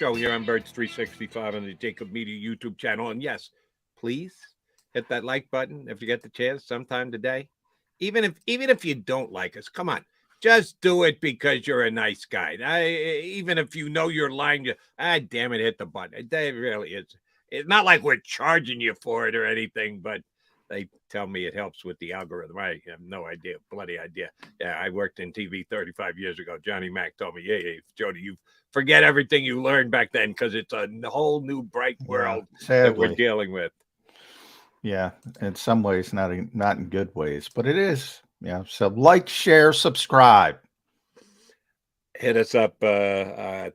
Joe here on Birds 365 on the JAKIB Media YouTube channel. And yes, please hit that like button if you get the chance sometime today. Even if you don't like us, come on. Just do it because you're a nice guy. Even if you know you're lying, damn it, hit the button. It really is. It's not like we're charging you for it or anything, but they tell me it helps with the algorithm. I have no idea, bloody idea. Yeah, I worked in TV 35 years ago. Johnny Mac told me, hey, Jody, you forget everything you learned back then because it's a whole new bright world that we're dealing with. Yeah, in some ways, not in good ways, but it is. Yeah, so like, share, subscribe. Hit us up.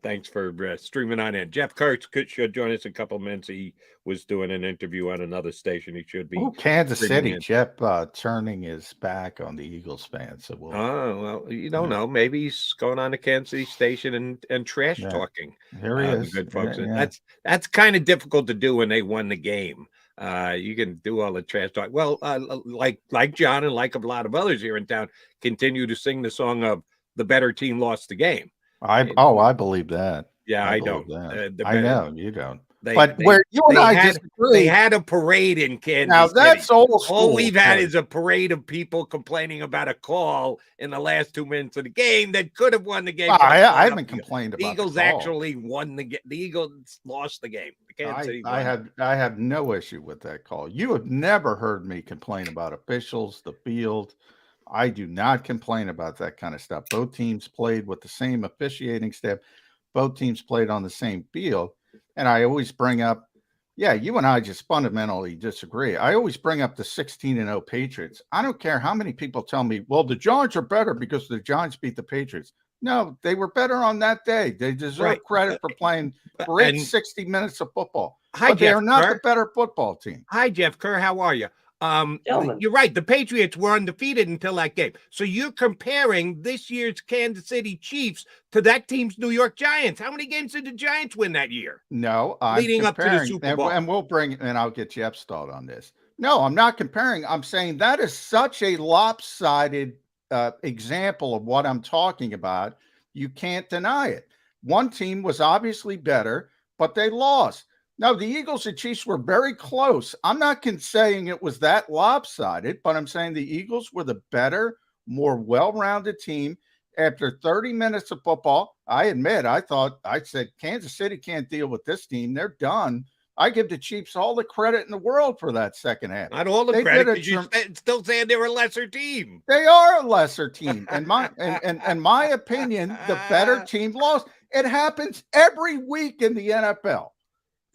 Thanks for streaming on in. Jeff Kerr should join us in a couple of minutes. He was doing an interview on another station. He should be. Oh, Kansas City. Jeff turning his back on the Eagles fans. So well, you don't know. Maybe he's going on the Kansas City station and trash talking. Here he is. The good folks. Yeah. That's kind of difficult to do when they won the game. You can do all the trash talk. Well, like John and like a lot of others here in town, continue to sing the song of the better team lost the game. I believe that. Yeah, I don't. I know you don't. But where you and I disagree, they had a parade in Kansas now that's City. Old school. All we've had is a parade of people complaining about a call in the last 2 minutes of the game that could have won the game. I haven't complained about the Eagles. Actually won the game. The Eagles lost the game. I have no issue with that call. You have never heard me complain about officials, the field. I do not complain about that kind of stuff. Both teams played with the same officiating staff. Both teams played on the same field. And I always bring up, you and I just fundamentally disagree. I always bring up the 16-0 Patriots. I don't care how many people tell me, well, the Giants are better because the Giants beat the Patriots. No, they were better on that day. They deserve credit for playing great 60 minutes of football. But they are not the better football team. Hi, Jeff Kerr. How are you? You're right. The Patriots were undefeated until that game. So you're comparing this year's Kansas City Chiefs to that team's New York Giants. How many games did the Giants win that year? No, I'm leading up to the Super Bowl. And I'll get Jeff's thought on this. No, I'm not comparing. I'm saying that is such a lopsided example of what I'm talking about. You can't deny it. One team was obviously better, but they lost. No, the Eagles and Chiefs were very close. I'm not saying it was that lopsided, but I'm saying the Eagles were the better, more well-rounded team. After 30 minutes of football, I admit, I said, Kansas City can't deal with this team. They're done. I give the Chiefs all the credit in the world for that second half. Not all the credit, because you're still saying they were a lesser team. They are a lesser team. In my opinion, the better team lost. It happens every week in the NFL.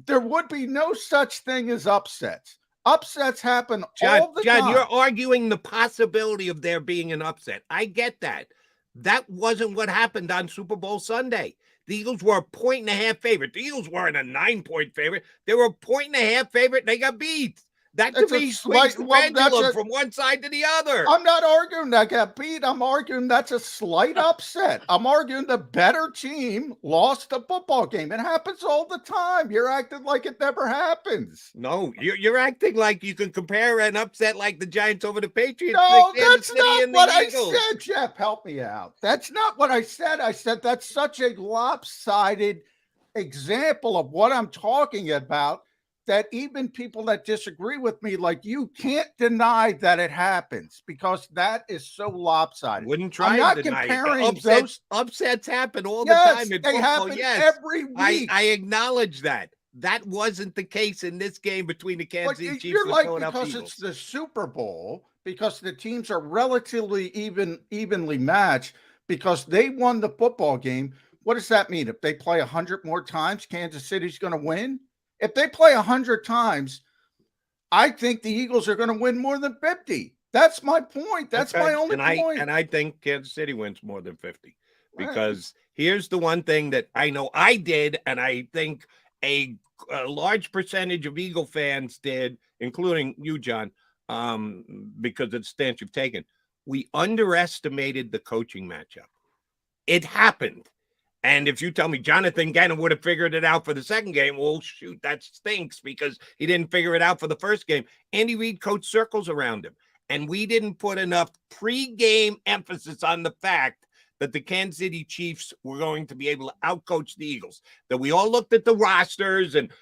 There would be no such thing as upsets. Upsets happen all the time. John, you're arguing the possibility of there being an upset. I get that. That wasn't what happened on Super Bowl Sunday. The Eagles were a 1.5 favorite. The Eagles weren't a 9-point favorite. They were a 1.5 favorite. They got beat. That could be swings the pendulum from one side to the other. I'm not arguing that got beat. I'm arguing that's a slight upset. I'm arguing the better team lost the football game. It happens all the time. You're acting like it never happens. No, you're acting like you can compare an upset like the Giants over the Patriots. No, that's not what I said, Jeff. Help me out. That's not what I said. I said that's such a lopsided example of what I'm talking about, that even people that disagree with me, like you, can't deny that it happens, because that is so lopsided. Wouldn't try to deny it. Upsets happen all the time in football. Happen every week. I acknowledge that. That wasn't the case in this game between the Kansas City Chiefs and the Philadelphia Eagles. Because it's the Super Bowl, because the teams are relatively evenly matched, because they won the football game. What does that mean? If they play 100 more times, Kansas City's going to win? If they play 100 times, I think the Eagles are going to win more than 50. That's my point. That's my only point. And I think Kansas City wins more than 50. Because here's the one thing that I know I did, and I think a large percentage of Eagle fans did, including you, John, because of the stance you've taken. We underestimated the coaching matchup. It happened. And if you tell me Jonathan Gannon would have figured it out for the second game, well, shoot, that stinks, because he didn't figure it out for the first game. Andy Reid coached circles around him. And we didn't put enough pregame emphasis on the fact that the Kansas City Chiefs were going to be able to outcoach the Eagles. That we all looked at the rosters and,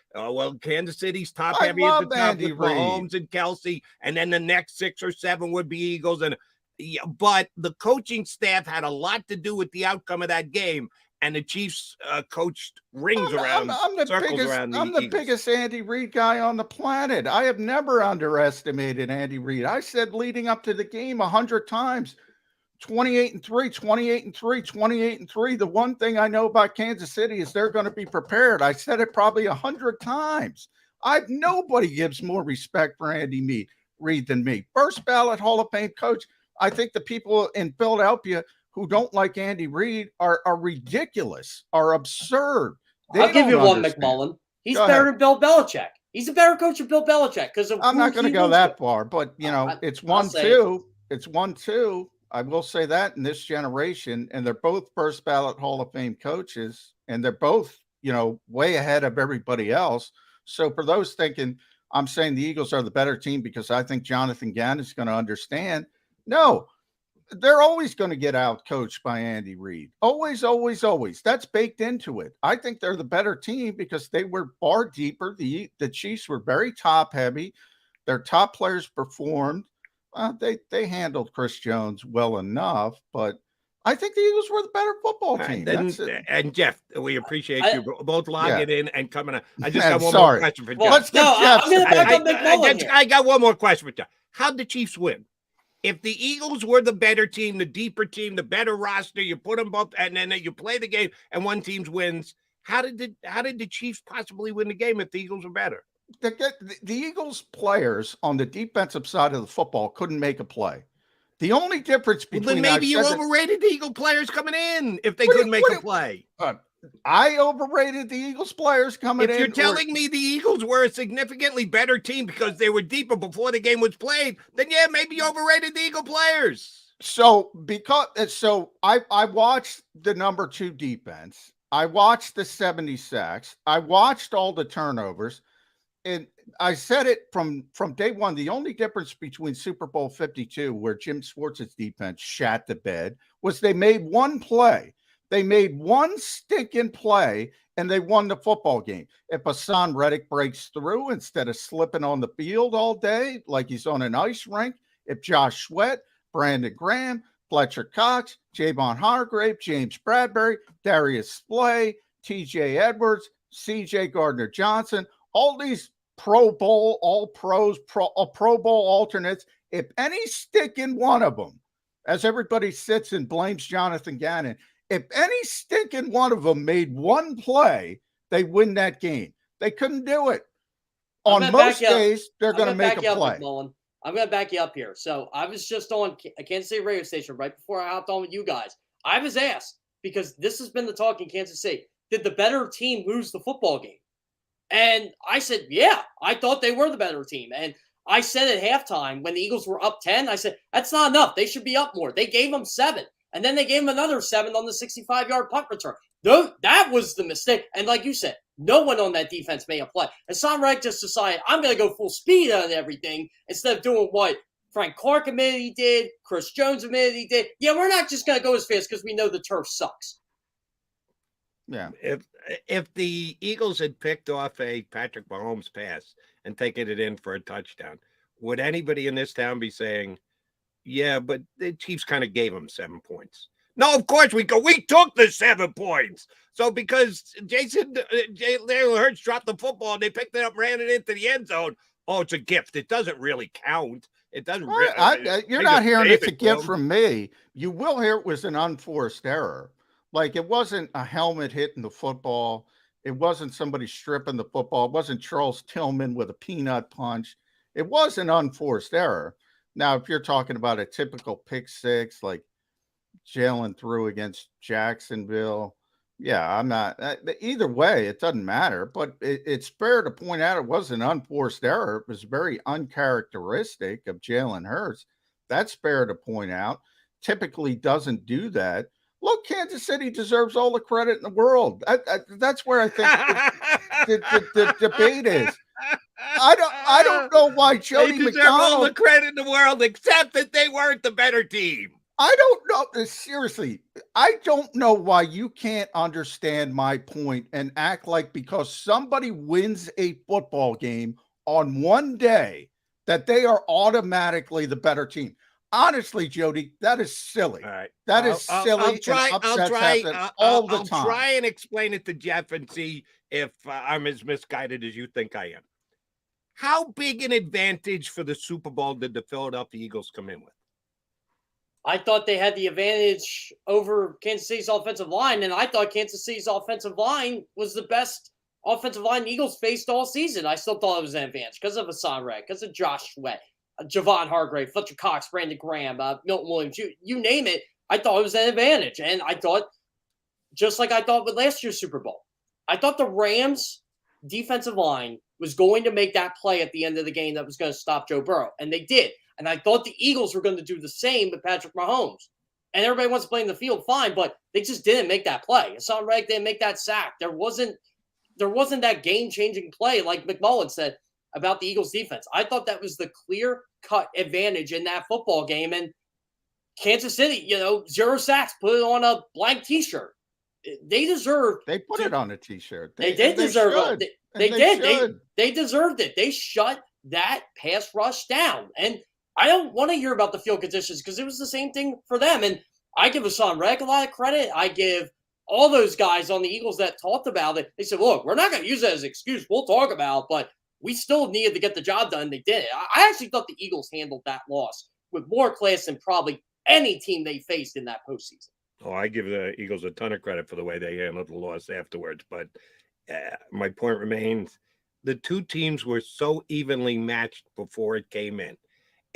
Kansas City's top I heavy at the love top Andy with Reid. Mahomes and Kelsey, and then the next 6 or 7 would be Eagles. But the coaching staff had a lot to do with the outcome of that game. And the Chiefs coached rings around, circles around the I'm the Eagles. biggest Andy Reid guy on the planet. I have never underestimated Andy Reid. I said leading up to the game 100 times, 28-3, 28-3, 28-3. The one thing I know about Kansas City is they're going to be prepared. I said it probably 100 times. Nobody gives more respect for Andy Reid than me. First ballot Hall of Fame coach. I think the people in Philadelphia who don't like Andy Reid are ridiculous, are absurd. I'll give you one, McMullen. He's better than Bill Belichick. He's a better coach than Bill Belichick because I'm not going to go that far, but it's 1-2. It's 1-2. I will say that in this generation, and they're both first ballot Hall of Fame coaches, and they're both, way ahead of everybody else. So for those thinking I'm saying the Eagles are the better team because I think Jonathan Gannon is going to understand, no. They're always going to get out coached by Andy Reid. Always, always, always. That's baked into it. I think they're the better team because they were far deeper. The Chiefs were very top heavy. Their top players performed. They handled Chris Jones well enough, but I think the Eagles were the better football team. And Jeff, we appreciate you both logging in and coming on. I just got one more question for Jeff. Let's get Jeff. I got one more question for Jeff. How'd the Chiefs win? If the Eagles were the better team, the deeper team, the better roster, you put them both, and then you play the game, and one team wins. How did the Chiefs possibly win the game if the Eagles were better? The Eagles players on the defensive side of the football couldn't make a play. The only difference between then maybe you overrated the Eagle players coming in if they couldn't make a play. I overrated the Eagles players coming in. If you're telling me the Eagles were a significantly better team because they were deeper before the game was played, then yeah, maybe you overrated the Eagle players. So I watched the number 2 defense. I watched the 70 sacks. I watched all the turnovers. And I said it from day one. The only difference between Super Bowl 52, where Jim Schwartz's defense shat the bed, was they made one play. They made one stinking play, and they won the football game. If Hassan Reddick breaks through instead of slipping on the field all day like he's on an ice rink, if Josh Sweat, Brandon Graham, Fletcher Cox, Javon Hargrave, James Bradbury, Darius Slay, TJ Edwards, CJ Gardner-Johnson, all these Pro Bowl, all pros, Pro Bowl alternates, if any stinking one of them, as everybody sits and blames Jonathan Gannon, if any stinking one of them made one play, they win that game. They couldn't do it. On most days, they're going to make a play. I'm going to back you up here. So I was just on a Kansas City radio station right before I hopped on with you guys. I was asked, because this has been the talk in Kansas City, did the better team lose the football game? And I said, yeah, I thought they were the better team. And I said at halftime when the Eagles were up 10, I said, that's not enough. They should be up more. They gave them 7. And then they gave him another 7 on the 65-yard punt return. That was the mistake. And like you said, no one on that defense made a play. And Sam Reddick just decided, I'm going to go full speed on everything instead of doing what Frank Clark admitted he did, Chris Jones admitted he did. Yeah, we're not just going to go as fast because we know the turf sucks. Yeah. If the Eagles had picked off a Patrick Mahomes pass and taken it in for a touchdown, would anybody in this town be saying, yeah, but the Chiefs kind of gave them 7 points? No, of course we took the 7 points. So because Jalen Hurts dropped the football and they picked it up, ran it into the end zone. Oh, it's a gift. It doesn't really count. It doesn't really. You're not hearing it's a gift from me. You will hear it was an unforced error. Like, it wasn't a helmet hitting the football. It wasn't somebody stripping the football. It wasn't Charles Tillman with a peanut punch. It was an unforced error. Now, if you're talking about a typical pick six, like Jalen threw against Jacksonville, yeah, I'm not. Either way, it doesn't matter. But it's fair to point out it was an unforced error. It was very uncharacteristic of Jalen Hurts. That's fair to point out. Typically doesn't do that. Look, Kansas City deserves all the credit in the world. That's where I think the debate is. I don't know why Jody McDonald McDonald all the credit in the world, except that they weren't the better team. I don't know. Seriously, I don't know why you can't understand my point and act like because somebody wins a football game on one day that they are automatically the better team. Honestly, Jody, that is silly. All right. That is I'll silly. try. And I'll upsets try. happen I'll, all I'll the I'll time. try and explain it to Jeff and see if I'm as misguided as you think I am. How big an advantage for the Super Bowl did the Philadelphia Eagles come in with? I thought they had the advantage over Kansas City's offensive line, and I thought Kansas City's offensive line was the best offensive line the Eagles faced all season. I still thought it was an advantage because of Hassan Reddick, because of Josh Sweat, Javon Hargrave, Fletcher Cox, Brandon Graham, Milton Williams, you name it. I thought it was an advantage, and I thought, just like I thought with last year's Super Bowl, I thought the Rams' defensive line was going to make that play at the end of the game that was going to stop Joe Burrow, and they did. And I thought the Eagles were going to do the same with Patrick Mahomes. And everybody wants to play in the field, fine, but they just didn't make that play. Hassan Reddick didn't make that sack. There wasn't that game-changing play like McMullen said about the Eagles defense. I thought that was the clear-cut advantage in that football game. And Kansas City, 0 sacks, put it on a blank T-shirt. They deserved. They put it on a T-shirt. They did deserve it. They did. They deserved it. They shut that pass rush down. And I don't want to hear about the field conditions because it was the same thing for them. And I give Hassan Reddick a lot of credit. I give all those guys on the Eagles that talked about it. They said, look, we're not going to use it as an excuse. We'll talk about it, but we still needed to get the job done. They did it. I actually thought the Eagles handled that loss with more class than probably any team they faced in that postseason. Oh, I give the Eagles a ton of credit for the way they handled the loss afterwards. But my point remains, the two teams were so evenly matched before it came in.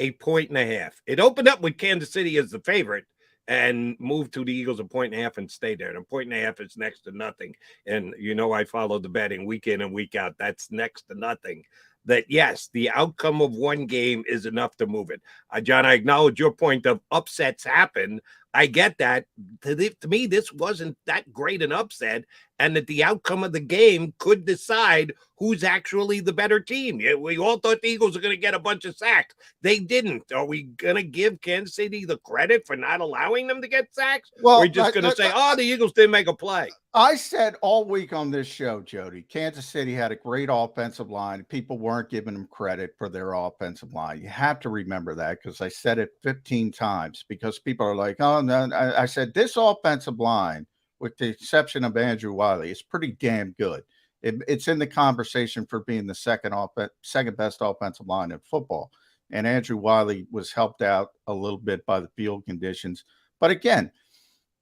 1.5 points. It opened up with Kansas City as the favorite and moved to the Eagles 1.5 points and stayed there. And 1.5 points is next to nothing. And I follow the betting week in and week out. That's next to nothing. That yes, the outcome of one game is enough to move it. John, I acknowledge your point of upsets happen. I get that. To me, this wasn't that great an upset, and that the outcome of the game could decide who's actually the better team. We all thought the Eagles were going to get a bunch of sacks. They didn't. Are we going to give Kansas City the credit for not allowing them to get sacks? Well, we're just going to say, the Eagles didn't make a play. I said all week on this show, Jody, Kansas City had a great offensive line. People weren't giving them credit for their offensive line. You have to remember that because I said it 15 times because people are like, oh, no. I said this offensive line, with the exception of Andrew Wiley, is pretty damn good. It's in the conversation for being the second best offensive line in football. And Andrew Wiley was helped out a little bit by the field conditions. But again,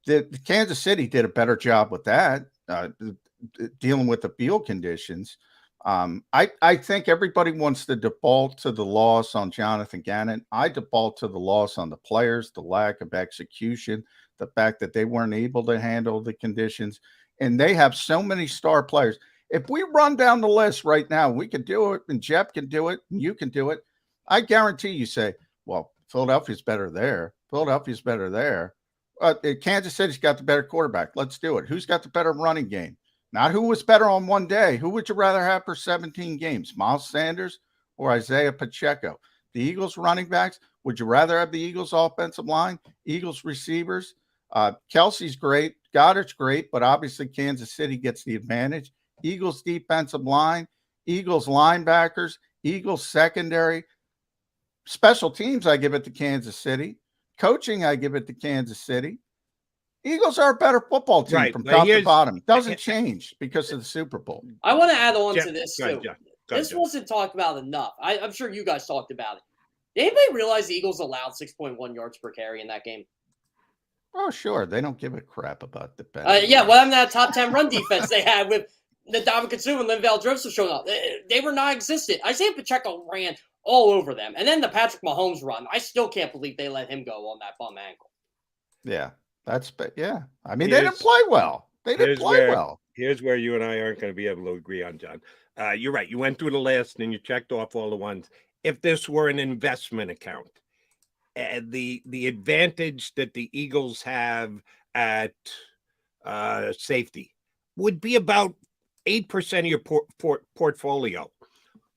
the Kansas City did a better job with that, dealing with the field conditions. I think everybody wants to default to the loss on Jonathan Gannon. I default to the loss on the players, the lack of execution, the fact that they weren't able to handle the conditions. And they have so many star players. If we run down the list right now, we can do it, and Jeff can do it, and you can do it. I guarantee you say, well, Philadelphia's better there. Philadelphia's better there. Kansas City's got the better quarterback. Let's do it. Who's got the better running game? Not who was better on one day. Who would you rather have for 17 games? Miles Sanders or Isaiah Pacheco? The Eagles running backs, would you rather have the Eagles offensive line? Eagles receivers? Kelsey's great. Goddard's great, but obviously Kansas City gets the advantage. Eagles defensive line, Eagles linebackers, Eagles secondary. Special teams, I give it to Kansas City. Coaching, I give it to Kansas City. Eagles are a better football team from top to bottom. Doesn't change because of the Super Bowl. I want to add on to this, too. This wasn't talked about enough. I'm sure you guys talked about it. Did anybody realize the Eagles allowed 6.1 yards per carry in that game? Oh, sure. They don't give a crap about the bet. What happened to that top 10 run defense they had with Ndamukong Suh and Linval Joseph showing up? They were non-existent. Isaiah Pacheco ran all over them. And then the Patrick Mahomes run, I still can't believe they let him go on that bum ankle. Yeah, I mean, they didn't play well. Here's where you and I aren't going to be able to agree on, John. You're right. You went through the list and you checked off all the ones. If this were an investment account, the advantage that the Eagles have at safety would be about 8% of your portfolio.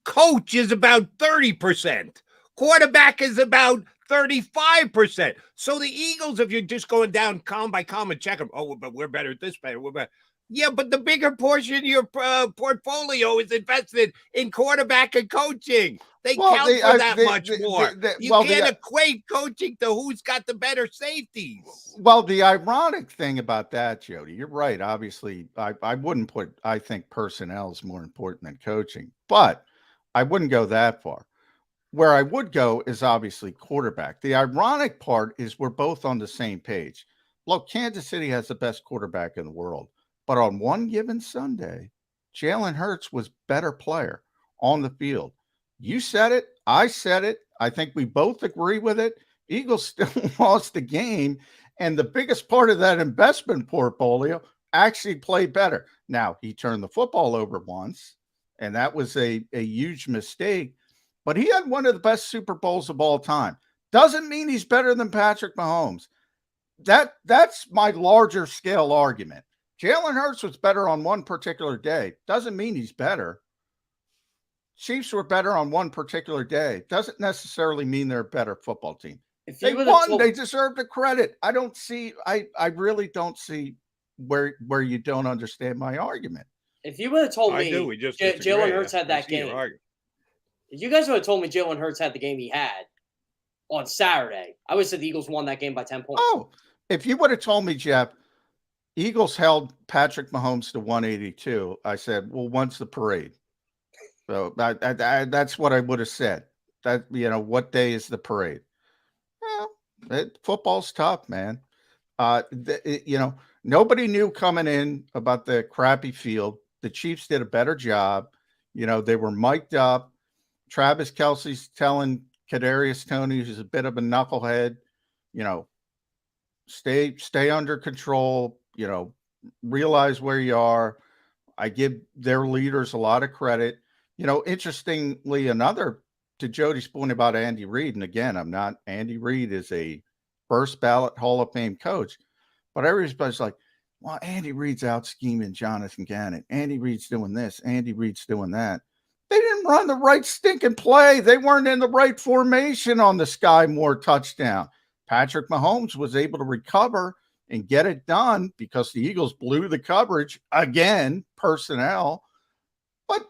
Coach is about 30%. Quarterback is about 35%. So the Eagles, if you're just going down column by column and check them, oh, but we're better at this, better, we're better. Yeah, but the bigger portion of your portfolio is invested in quarterback and coaching. They count for that much more. You can't equate coaching to who's got the better safeties. Well, the ironic thing about that, Jody, you're right. Obviously, I wouldn't put, I think personnel is more important than coaching, but I wouldn't go that far. Where I would go is obviously quarterback. The ironic part is we're both on the same page. Look, Kansas City has the best quarterback in the world. But on one given Sunday, Jalen Hurts was better player on the field. You said it. I said it. I think we both agree with it. Eagles still lost the game. And the biggest part of that investment portfolio actually played better. Now, he turned the football over once, and that was a huge mistake. But he had one of the best Super Bowls of all time. Doesn't mean he's better than Patrick Mahomes. That's my larger scale argument. Jalen Hurts was better on one particular day. Doesn't mean he's better. Chiefs were better on one particular day. Doesn't necessarily mean they're a better football team. If they won, they deserve the credit. I really don't see where you don't understand my argument. If you would have told me Jalen Hurts had that game, if you guys would have told me Jalen Hurts had the game he had on Saturday, I would have said the Eagles won that game by 10 points. Oh, if you would have told me, Jeff, Eagles held Patrick Mahomes to 182. I said, well, when's the parade? So that's what I would have said. That, what day is the parade? Well, football's tough, man. Nobody knew coming in about the crappy field. The Chiefs did a better job. They were mic'd up. Travis Kelce's telling Kadarius Toney, who's a bit of a knucklehead, stay under control. Realize where you are. I give their leaders a lot of credit. Interestingly, to Jody's point about Andy Reid, and again, Andy Reid is a first ballot Hall of Fame coach, but everybody's like, well, Andy Reid's out scheming Jonathan Gannon. Andy Reid's doing this. Andy Reid's doing that. They didn't run the right stinking play. They weren't in the right formation on the Sky Moore touchdown. Patrick Mahomes was able to recover and get it done because the Eagles blew the coverage again, personnel. But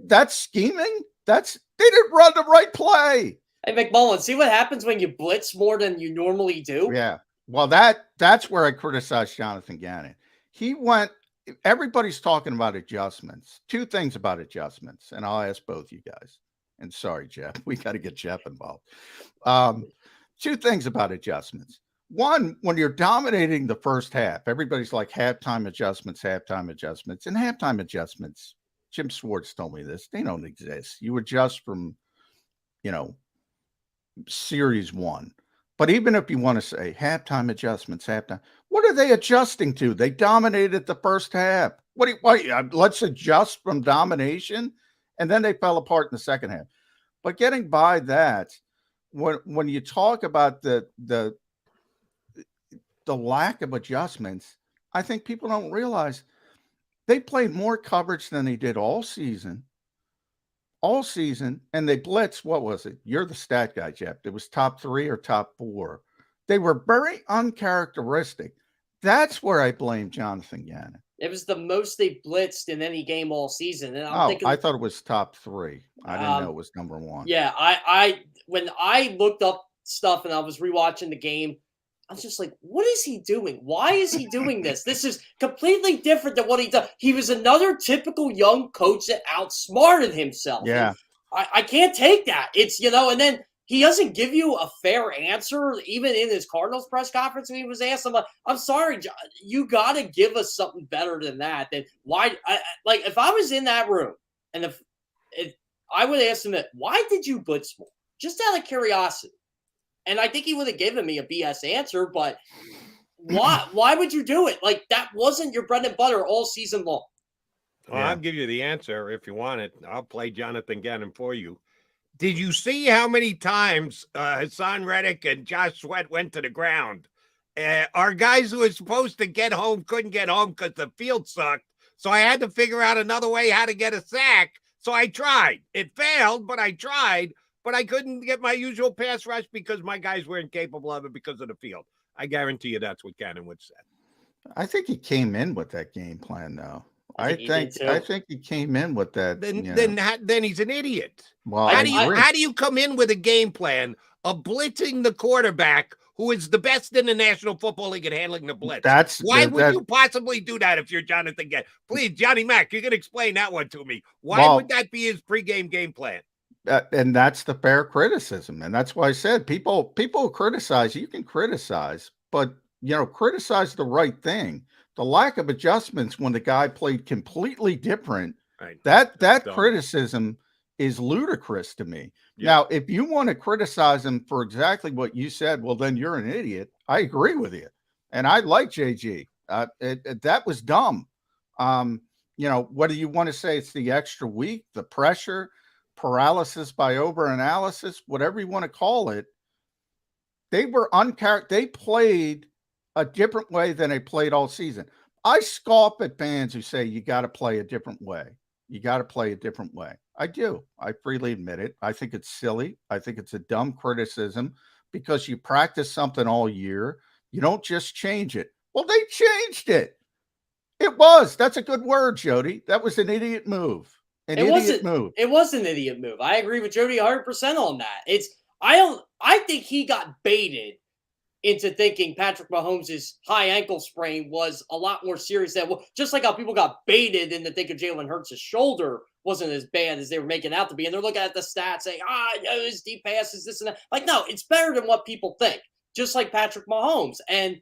that's scheming. They didn't run the right play. Hey, McMullen, see what happens when you blitz more than you normally do? Yeah. Well, that's where I criticize Jonathan Gannon. Everybody's talking about adjustments. Two things about adjustments, and I'll ask both you guys. And sorry, Jeff, we got to get Jeff involved. Two things about adjustments. One, when you're dominating the first half, everybody's like halftime adjustments. And halftime adjustments, Jim Schwartz told me this, they don't exist. You adjust from, series one. But even if you want to say halftime adjustments, what are they adjusting to? They dominated the first half. Let's adjust from domination. And then they fell apart in the second half. But getting by that, when you talk about the lack of adjustments, I think people don't realize they played more coverage than they did all season, and they blitzed. What was it? You're the stat guy, Jeff. It was top 3 or top 4. They were very uncharacteristic. That's where I blame Jonathan Gannon. It was the most they blitzed in any game all season. And I thought it was top 3. I didn't know it was number 1. Yeah, when I looked up stuff and I was rewatching the game, I was just like, what is he doing? Why is he doing this? This is completely different than what he does. He was another typical young coach that outsmarted himself. Yeah. I can't take that. It's, and then he doesn't give you a fair answer, even in his Cardinals press conference when he was asked. I'm sorry, you got to give us something better than that. Then why? If I was in that room and if I would ask him that, why did you blitz more? Just out of curiosity. And I think he would have given me a BS answer, but why would you do it? That wasn't your bread and butter all season long. Well, I'll give you the answer if you want it. I'll play Jonathan Gannon for you. Did you see how many times Hassan Reddick and Josh Sweat went to the ground? Our guys who were supposed to get home couldn't get home because the field sucked. So I had to figure out another way how to get a sack. So I tried. It failed, but I tried. but I couldn't get my usual pass rush because my guys were incapable of it because of the field. I guarantee you that's what Gannon would say. I think he came in with that game plan, though. I think he came in with that. Then he's an idiot. Well, How do you come in with a game plan of blitzing the quarterback who is the best in the National Football League at handling the blitz? Why would you possibly do that if you're Jonathan Gannon? Please, Johnny Mac, you can explain that one to me. Why would that be his pregame game plan? And that's the fair criticism, and that's why I said people criticize. You can criticize, but criticize the right thing. The lack of adjustments when the guy played completely different. Right. That criticism is ludicrous to me. Yeah. Now, if you want to criticize him for exactly what you said, well, then you're an idiot. I agree with you. And I like JG. That was dumb. What do you want to say? It's the extra week, the pressure, paralysis by overanalysis, whatever you want to call it. They were they played a different way than they played all season. I scoff at fans who say you got to play a different way. You got to play a different way. I do. I freely admit it. I think it's silly. I think it's a dumb criticism because you practice something all year. You don't just change it. Well, they changed it. That's a good word, Jody. That was an idiot move. It was an idiot move. I agree with Jody 100% on that. I think he got baited into thinking Patrick Mahomes' high ankle sprain was a lot more serious than, just like how people got baited into thinking Jalen Hurts' shoulder wasn't as bad as they were making out to be. And they're looking at the stats saying, his deep passes, this and that. Like, no, it's better than what people think, just like Patrick Mahomes. And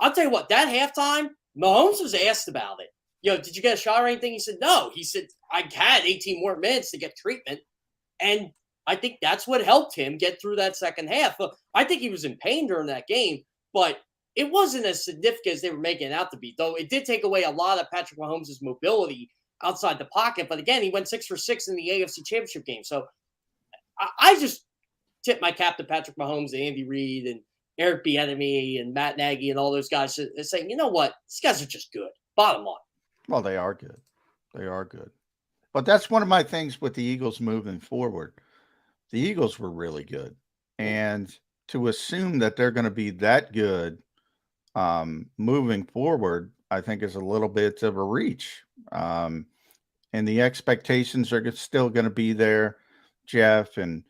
I'll tell you what, that halftime, Mahomes was asked about it. Did you get a shot or anything? He said, no. He said, I had 18 more minutes to get treatment. And I think that's what helped him get through that second half. I think he was in pain during that game, but it wasn't as significant as they were making it out to be, though it did take away a lot of Patrick Mahomes' mobility outside the pocket. But again, he went 6 for 6 in the AFC Championship game. So I just tip my cap to Patrick Mahomes and Andy Reid and Eric Bieniemy and Matt Nagy and all those guys saying, you know what, these guys are just good. Bottom line. Well, they are good. They are good. But that's one of my things with the Eagles moving forward. The Eagles were really good. And to assume that they're going to be that good moving forward, I think is a little bit of a reach. And the expectations are still going to be there, Jeff. And,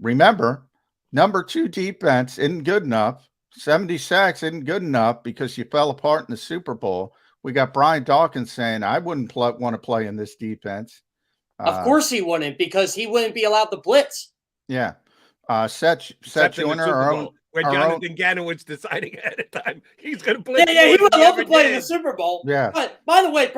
remember, number 2 defense isn't good enough. 70 sacks isn't good enough because you fell apart in the Super Bowl. We got Brian Dawkins saying, I wouldn't want to play in this defense. Of course he wouldn't, because he wouldn't be allowed to blitz. Yeah. Seth Joyner, where Jonathan Gannon was deciding ahead of time he's going to play. Yeah, he would love to play in the Super Bowl. Yeah. But by the way,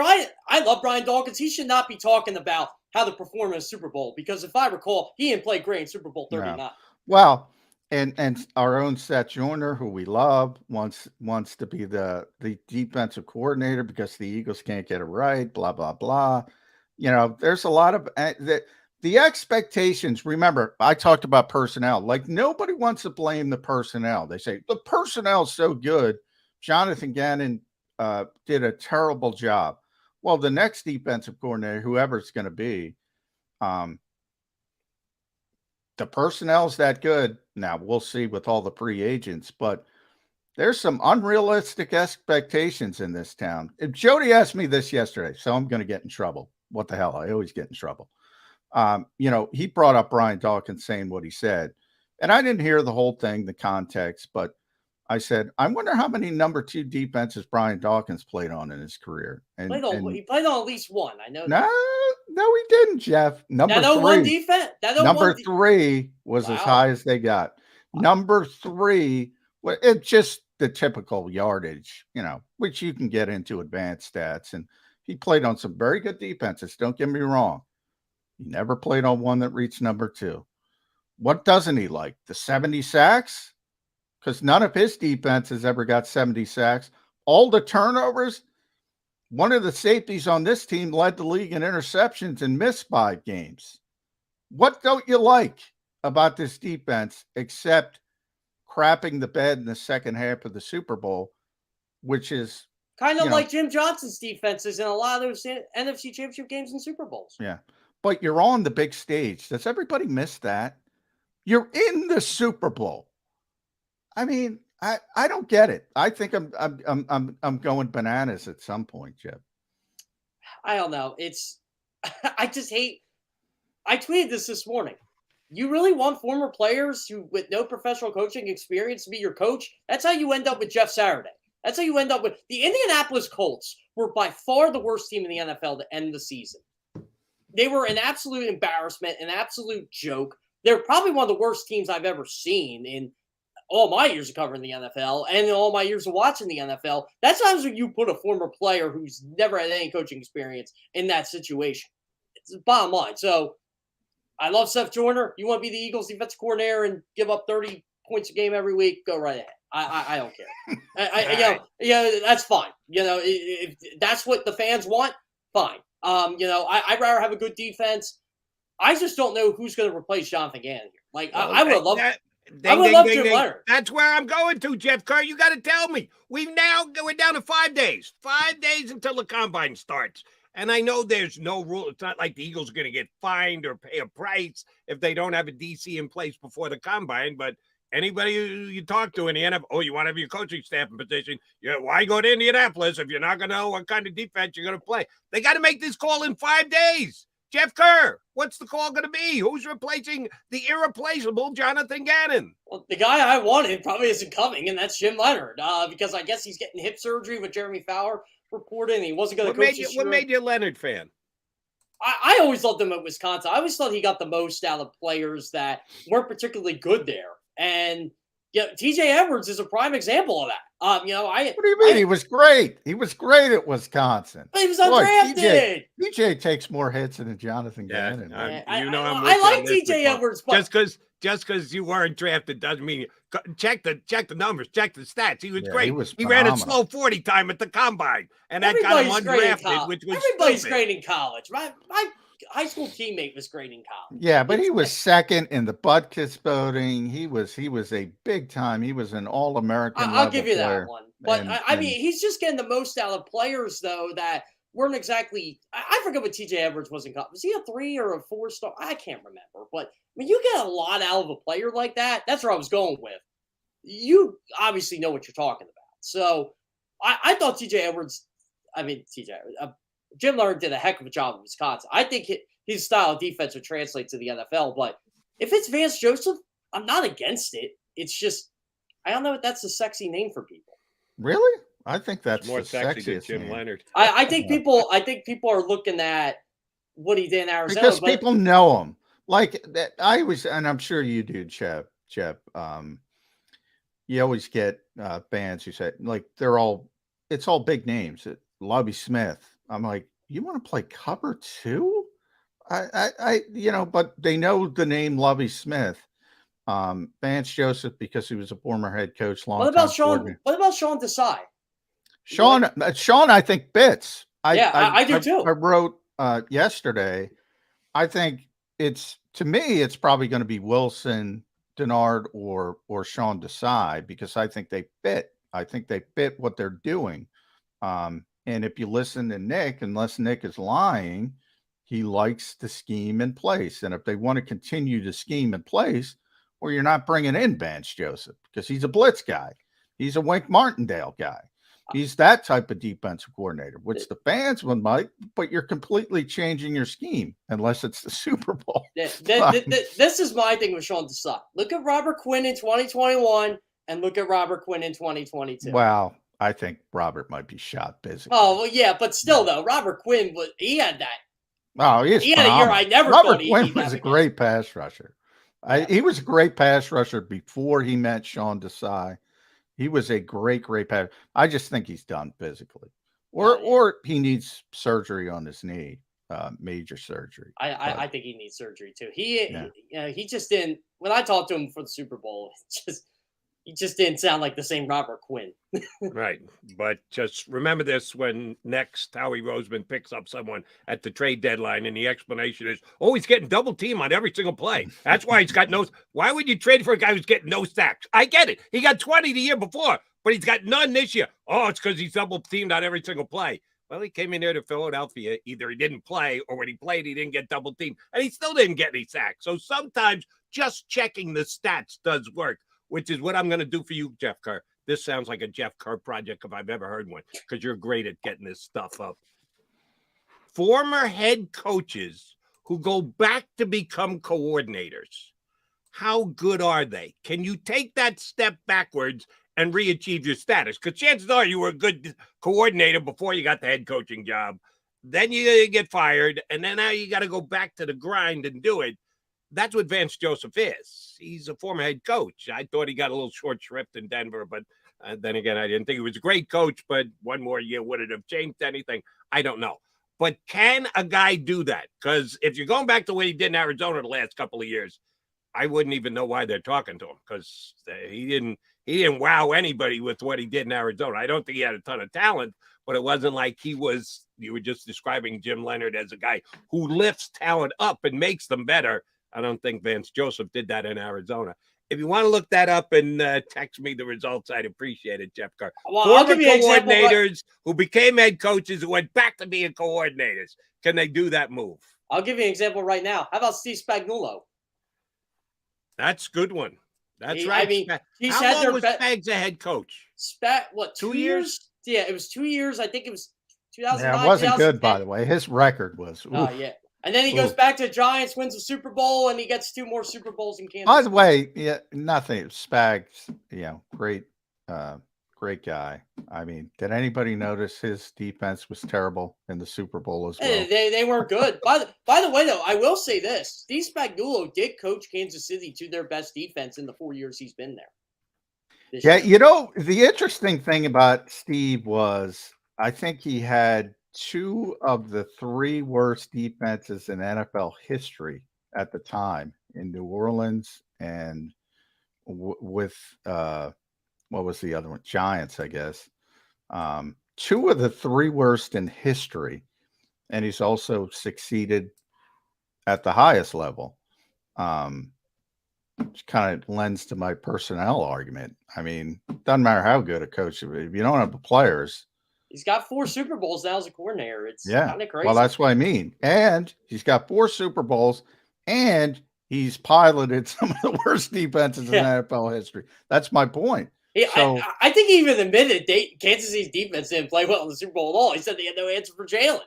I love Brian Dawkins. He should not be talking about how to perform in a Super Bowl, because if I recall, he didn't play great in Super Bowl 39. No. Well, and our own Seth Joyner, who we love, wants to be the defensive coordinator because the Eagles can't get it right. Blah blah blah. There's a lot of the expectations. Remember, I talked about personnel. Like, nobody wants to blame the personnel. They say the personnel is so good. Jonathan Gannon did a terrible job. Well, the next defensive coordinator, whoever it's going to be, the personnel's that good. Now we'll see with all the free agents, but there's some unrealistic expectations in this town. If Jody asked me this yesterday, so I'm going to get in trouble. What the hell? I always get in trouble. He brought up Brian Dawkins saying what he said, and I didn't hear the whole thing, the context, but I said, I wonder how many number 2 defenses Brian Dawkins played on in his career. He played on at least one. I know. No, he didn't, Jeff. Number 3 defense. Number 3 was as high as they got. Number 3, well, it's just the typical yardage, which you can get into advanced stats. And he played on some very good defenses. Don't get me wrong. He never played on one that reached number 2. What doesn't he like? The 70 sacks? Because none of his defenses ever got 70 sacks. All the turnovers. One of the safeties on this team led the league in interceptions and missed 5 games. What don't you like about this defense except crapping the bed in the second half of the Super Bowl, which is kind of like Jim Johnson's defenses in a lot of those NFC Championship games and Super Bowls. Yeah. but you're on the big stage. Does everybody miss that? You're in the Super Bowl. I mean, I don't get it. I think I'm going bananas at some point, Jeff. I don't know. It's I just hate. I tweeted this morning. You really want former players who with no professional coaching experience to be your coach? That's how you end up with Jeff Saturday. That's how you end up with the Indianapolis Colts were by far the worst team in the NFL to end the season. They were an absolute embarrassment, an absolute joke. They're probably one of the worst teams I've ever seen in all my years of covering the NFL and in all my years of watching the NFL. That's times when you put a former player who's never had any coaching experience in that situation. It's the bottom line. So I love Seth Joyner. You want to be the Eagles defensive coordinator and give up 30 points a game every week? Go right ahead. I don't care. That's fine. If that's what the fans want, fine. I'd rather have a good defense. I just don't know who's going to replace Jonathan Gannon here. Like, I would love Jim Leonard. That's where I'm going to, Jeff Kerr. You got to tell me. We're down to 5 days. 5 days until the combine starts. And I know there's no rule. It's not like the Eagles are going to get fined or pay a price if they don't have a DC in place before the combine. But anybody you talk to in the NFL, you want to have your coaching staff in position. Why go to Indianapolis if you're not going to know what kind of defense you're going to play? They got to make this call in 5 days. Jeff Kerr, what's the call going to be? Who's replacing the irreplaceable Jonathan Gannon? Well, the guy I wanted probably isn't coming, and that's Jim Leonard, because I guess he's getting hip surgery with Jeremy Fowler reported, and he wasn't going to coach this year. What made you a Leonard fan? I always loved him at Wisconsin. I always thought he got the most out of players that weren't particularly good there. And TJ Edwards is a prime example of that. What do you mean? He was great. He was great at Wisconsin. But he was undrafted. TJ takes more hits than Jonathan Gannon. I like TJ Edwards, but just because you weren't drafted doesn't mean check the numbers, check the stats. He was great. He ran a slow 40 time at the combine, and that got him undrafted, which was everybody's great in college. My high school teammate was great in college. Yeah, but he was second in the Butkus voting. He was a big time. He was an All-American. I'll give you that one. But I mean, he's just getting the most out of players though that weren't exactly. I forget what TJ Edwards was in college. Was he a 3 or a 4 star? I can't remember. But I mean, you get a lot out of a player like that. That's where I was going with. You obviously know what you're talking about. So I thought Jim Leonard did a heck of a job in Wisconsin. I think his style of defense would translate to the NFL. But if it's Vance Joseph, I'm not against it. It's just, I don't know if that's a sexy name for people. Really? I think that's more sexy than Jim name. Leonard. I think people are looking at what he did in Arizona. Because people know him. Like that, and I'm sure you do, Chep. You always get fans who say, like, it's all big names. Lovie Smith. I'm like, you want to play cover too? But they know the name Lovie Smith. Vance Joseph, because he was a former head coach. What about Sean Desai? Sean, I think bits. I do too. I wrote yesterday. I think it's probably going to be Wilson, Denard, or Sean Desai, because I think they fit. I think they fit what they're doing. And if you listen to Nick, unless Nick is lying, he likes the scheme in place. And if they want to continue to scheme in place, well, you're not bringing in Vance Joseph because he's a blitz guy. He's a Wink Martindale guy. He's that type of defensive coordinator, which the fans would like, but you're completely changing your scheme unless it's the Super Bowl. This is my thing with Sean Desai. Look at Robert Quinn in 2021 and look at Robert Quinn in 2022. Wow. I think Robert might be shot physically. Oh, well, yeah, but still, though, Robert Quinn, he had that. Oh, he had a year I never Robert thought Quinn was a great pass rusher. He was a great pass rusher before he met Sean Desai. He was a great pass. I just think he's done physically. Or he needs surgery on his knee, major surgery. I think he needs surgery, too. He just didn't – when I talked to him for the Super Bowl, he just didn't sound like the same Robert Quinn. Right. But just remember this when next Howie Roseman picks up someone at the trade deadline and the explanation is, he's getting double team on every single play. That's why he's got no – why would you trade for a guy who's getting no sacks? I get it. He got 20 the year before, but he's got none this year. Oh, it's because he's double teamed on every single play. Well, he came in here to Philadelphia. Either he didn't play, or when he played, he didn't get double teamed, and he still didn't get any sacks. So sometimes just checking the stats does work, which is what I'm going to do for you, Jeff Kerr. This sounds like a Jeff Kerr project if I've ever heard one, because you're great at getting this stuff up. Former head coaches who go back to become coordinators, how good are they? Can you take that step backwards and re-achieve your status? Because chances are you were a good coordinator before you got the head coaching job. Then you get fired, and then now you got to go back to the grind and do it. That's what Vance Joseph is. He's a former head coach. I thought he got a little short shrift in Denver, but then again, I didn't think he was a great coach, but one more year, would it have changed anything? I don't know. But can a guy do that? Because if you're going back to what he did in Arizona the last couple of years, I wouldn't even know why they're talking to him, because he didn't wow anybody with what he did in Arizona. I don't think he had a ton of talent, but it wasn't like he was, you were just describing Jim Leonard as a guy who lifts talent up and makes them better. I don't think Vance Joseph did that in Arizona. If you want to look that up and text me the results, I'd appreciate it, Jeff Kerr. Well, Former coordinators who became head coaches who went back to being coordinators, can they do that move? I'll give you an example right now. How about Steve Spagnuolo? That's a good one. That's I right. mean, he's How had long their was Spags a head coach? What, 2 years? Yeah, it was 2 years. I think it was 2009. Yeah, it wasn't good, by the way. His record was. Oh, yeah. And then he goes back to the Giants, wins the Super Bowl, and he gets 2 more Super Bowls in Kansas. By the way, yeah, nothing. Spags, great guy. I mean, did anybody notice his defense was terrible in the Super Bowl as well? They weren't good. By the way, though, I will say this: Steve Spagnuolo did coach Kansas City to their best defense in the 4 years he's been there. Yeah, the interesting thing about Steve was I think he had 2 of the 3 worst defenses in NFL history at the time in New Orleans and with what was the other one? Giants, I guess. 2 of the 3 worst in history, and he's also succeeded at the highest level. Which kind of lends to my personnel argument. I mean, doesn't matter how good a coach, if you don't have the players. He's got 4 Super Bowls now as a coordinator. It's kind of crazy. Well, that's what I mean. And he's got 4 Super Bowls, and he's piloted some of the worst defenses in NFL history. That's my point. Yeah, so, I think he even admitted Kansas City's defense didn't play well in the Super Bowl at all. He said they had no answer for Jalen.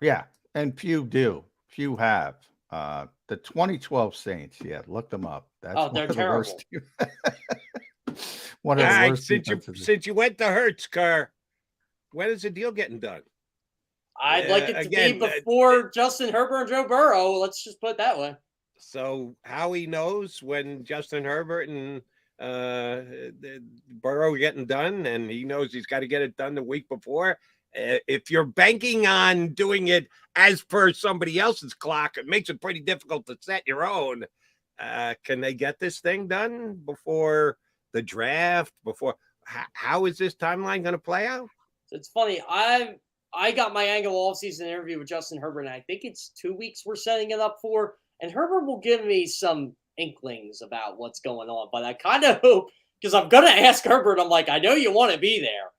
Yeah, and few do. Few have. The 2012 Saints, look them up. That's they're terrible. One of the worst since you went to Hurts, Kerr, when is the deal getting done? I'd like it to be before Justin Herbert and Joe Burrow. Let's just put it that way. So Howie knows when Justin Herbert and Burrow getting done, and he knows he's got to get it done the week before. If you're banking on doing it as per somebody else's clock, it makes it pretty difficult to set your own. Can they get this thing done before the draft? How is this timeline going to play out? It's funny. I got my annual off-season interview with Justin Herbert, and I think it's 2 weeks we're setting it up for. And Herbert will give me some inklings about what's going on. But I kind of hope, because I'm going to ask Herbert, I'm like, I know you want to be there,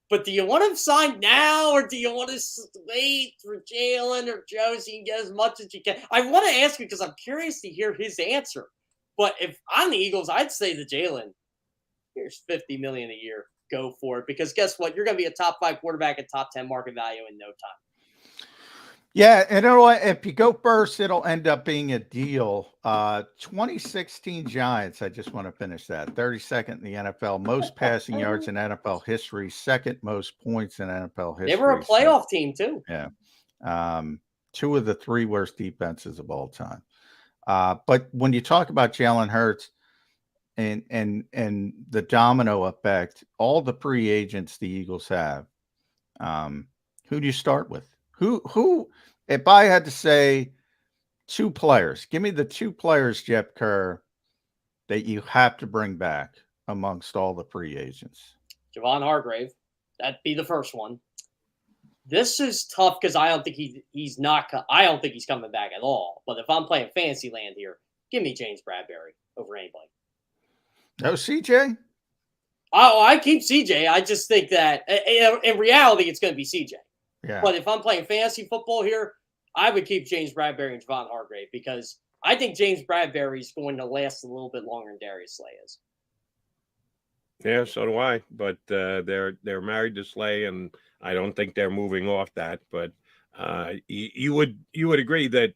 but do you want him signed now, or do you want to wait for Jalen or Joe so you can get as much as you can? I want to ask you because I'm curious to hear his answer. But if I'm the Eagles, I'd say to Jalen, here's $50 million a year. Go for it. Because guess what? You're going to be a top 5 quarterback and top 10 market value in no time. Yeah, and if you go first, it'll end up being a deal. 2016 Giants, I just want to finish that. 32nd in the NFL, most passing yards in NFL history, 2nd most points in NFL history. They were a playoff team too. Yeah. 2 of the 3 worst defenses of all time. But when you talk about Jalen Hurts and the domino effect, all the free agents the Eagles have, who do you start with? Who, if I had to say 2 players, give me the 2 players, Jeff Kerr, that you have to bring back amongst all the free agents. Javon Hargrave, that'd be the first one. This is tough because I don't think he's coming back at all. But if I'm playing fantasy land here, give me James Bradbury over anybody. No CJ? Oh, I keep CJ. I just think that in reality, it's going to be CJ. Yeah. But if I'm playing fantasy football here, I would keep James Bradbury and Javon Hargrave because I think James Bradbury is going to last a little bit longer than Darius Slay is. Yeah, so do I. But they're married to Slay, and I don't think they're moving off that. But you would agree that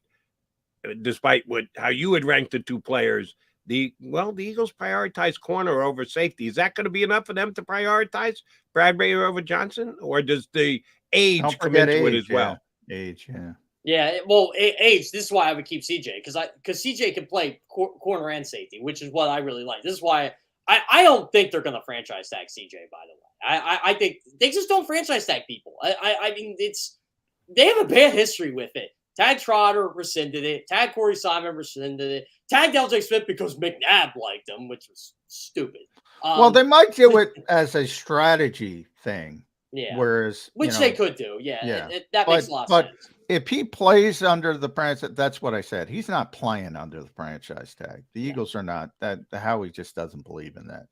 despite how you would rank the two players, the Eagles prioritize corner over safety. Is that going to be enough for them to prioritize Bradbury over Johnson, or does the age come into it as well? Age, yeah. Yeah, well, age. This is why I would keep CJ because CJ can play corner and safety, which is what I really like. This is why I don't think they're going to franchise tag CJ. By the way, I think they just don't franchise tag people. I mean, they have a bad history with it. Tag Trotter rescinded it. Tag Corey Simon rescinded it. Tag LJ Smith because McNabb liked him, which was stupid. Well, they might do it as a strategy thing. Yeah. Whereas, which they could do. Yeah. That makes a lot of sense. If he plays under the franchise, that's what I said. He's not playing under the franchise tag. The Eagles are not. That Howie just doesn't believe in that.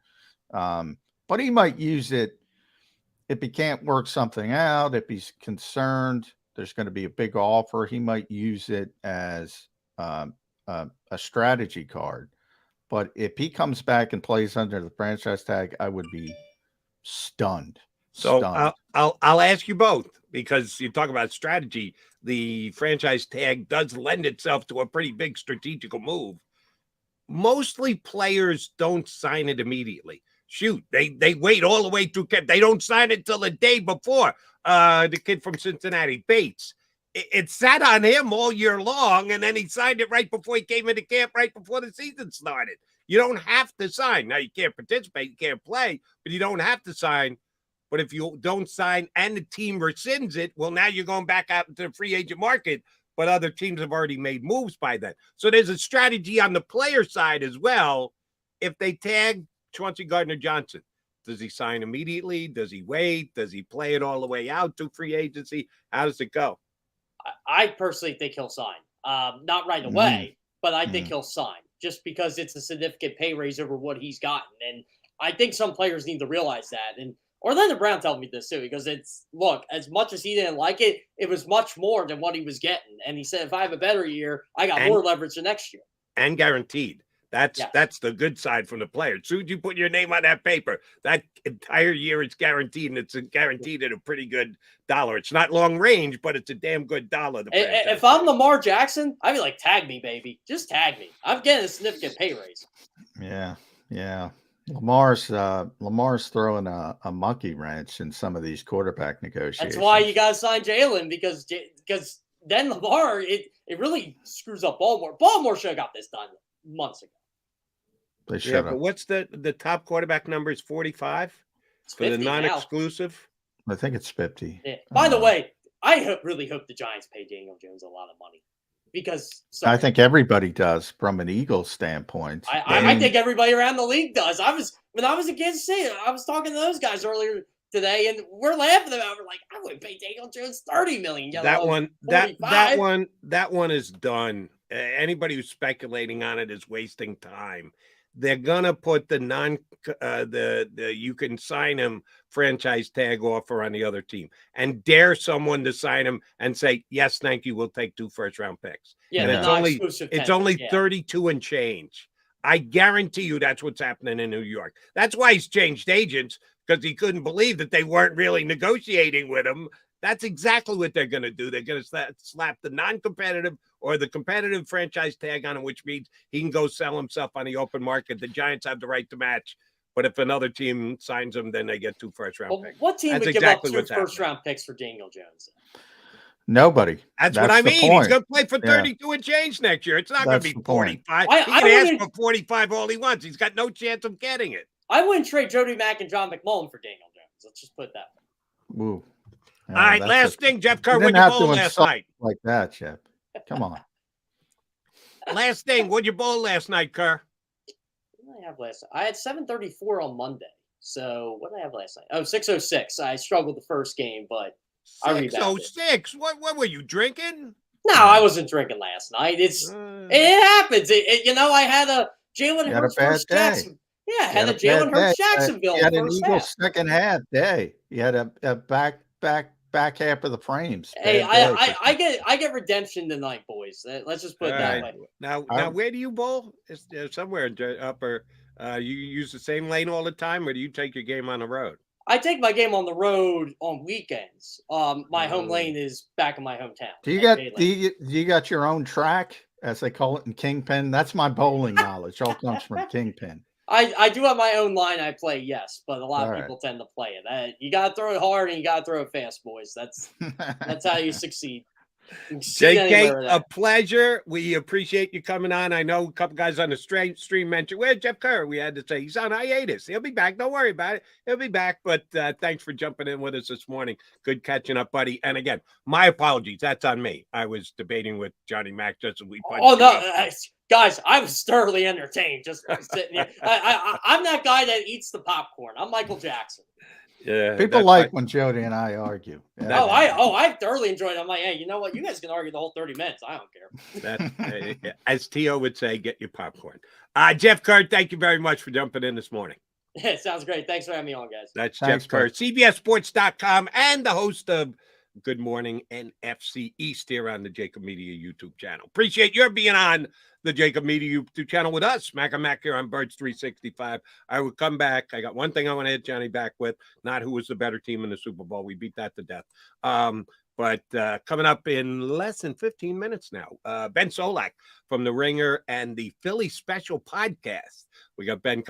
But he might use it if he can't work something out. If he's concerned there's going to be a big offer, he might use it as a strategy card. But if he comes back and plays under the franchise tag, I would be stunned. So I'll ask you both, because you talk about strategy. The franchise tag does lend itself to a pretty big strategical move. Mostly players don't sign it immediately. Shoot, they wait all the way through camp. They don't sign it till the day before. The kid from Cincinnati, Bates, it sat on him all year long, and then he signed it right before he came into camp, right before the season started. You don't have to sign. Now, you can't participate, you can't play, but you don't have to sign. But if you don't sign and the team rescinds it, well, now you're going back out into the free agent market, but other teams have already made moves by then. So there's a strategy on the player side as well. If they tag Chauncey Gardner-Johnson, does he sign immediately? Does he wait? Does he play it all the way out to free agency? How does it go? I personally think he'll sign. Not right away, but I think he'll sign just because it's a significant pay raise over what he's gotten. And I think some players need to realize that. And Orlando Brown told me this too, because look, as much as he didn't like it, it was much more than what he was getting. And he said, if I have a better year, I got more leverage the next year. And guaranteed. That's the good side from the player. As soon as you put your name on that paper, that entire year it's guaranteed, and it's guaranteed at a pretty good dollar. It's not long range, but it's a damn good dollar. If I'm Lamar Jackson, I'd be like, tag me, baby. Just tag me. I'm getting a significant pay raise. Yeah. Lamar's throwing a monkey wrench in some of these quarterback negotiations. That's why you got to sign Jalen, because then Lamar, it really screws up Baltimore. Baltimore should have got this done months ago. They should have. But what's the top quarterback number is 45 for the non-exclusive? I think it's 50. Yeah. By the way, I really hope the Giants pay Daniel Jones a lot of money, because I think everybody does from an Eagles standpoint. I think everybody around the league does. When I was in Kansas City, I was talking to those guys earlier today, and we're laughing about it. We're like, I wouldn't pay Daniel Jones $30 million. That one is done. Anybody who's speculating on it is wasting time. They're gonna put the you can sign him franchise tag offer on the other team and dare someone to sign him and say, yes, thank you, we'll take 2 first-round picks. Yeah, and it's only 32 and change. I guarantee you that's what's happening in New York. That's why he's changed agents, because he couldn't believe that they weren't really negotiating with him. That's exactly what they're going to do. They're going to slap the non-competitive or the competitive franchise tag on him, which means he can go sell himself on the open market. The Giants have the right to match. But if another team signs him, then they get 2 first-round picks. What team would give up 2 first-round picks for Daniel Jones? Nobody. That's what I mean. He's going to play for 32 and change next year. It's not going to be 45. He can ask for 45 all he wants. He's got no chance of getting it. I wouldn't trade Jody Mack and John McMullen for Daniel Jones. Let's just put it that way. Woo. All right, last thing, Jeff Kerr, what'd you bowl last night? Like that, Jeff. Come on. Last thing, what'd you bowl last night, Kerr? What did I have last night? I had 734 on Monday. So what did I have last night? Oh, 606. I struggled the first game, but I rebounded. 606? What were you drinking? No, I wasn't drinking last night. It happens. I had a Jalen Hurts first Jackson. Yeah, I had a Jalen Hurts Jacksonville. He had an Eagles second half day. He had a back back half of the frames. Hey, Bad day I get redemption tonight, boys. Let's just put it that way. Now, where do you bowl? Is somewhere upper? You use the same lane all the time, or do you take your game on the road? I take my game on the road on weekends. My home lane is back in my hometown. Do you got your own track, as they call it in Kingpin? That's my bowling knowledge. All comes from Kingpin. I do have my own line I play, yes, but a lot of people tend to play it. You got to throw it hard and you got to throw it fast, boys. That's how you succeed. JK, a pleasure. We appreciate you coming on. I know a couple guys on the stream mentioned, where's Jeff Kerr? We had to say he's on hiatus. He'll be back. Don't worry about it. He'll be back. But thanks for jumping in with us this morning. Good catching up, buddy. And again, my apologies. That's on me. I was debating with Johnny Mac just as we punched. Oh, no. Guys, I was thoroughly entertained just sitting here. I'm that guy that eats the popcorn. I'm Michael Jackson. Yeah, people like when Jody and I argue. Yeah. I thoroughly enjoyed it. I'm like, hey, you know what? You guys can argue the whole 30 minutes. I don't care. As Tio would say, get your popcorn. Jeff Kerr, thank you very much for jumping in this morning. Yeah, sounds great. Thanks for having me on, guys. That's Jeff Kerr, CBSSports.com, and the host of Good Morning NFC East here on the JAKIB Media YouTube channel. Appreciate your being on the JAKIB Media YouTube channel with us. Mac and Mac here on Birds 365. I will come back. I got one thing I want to hit Johnny back with, not who was the better team in the Super Bowl. We beat that to death. But coming up in less than 15 minutes now, Ben Solak from The Ringer and the Philly Special Podcast. We got Ben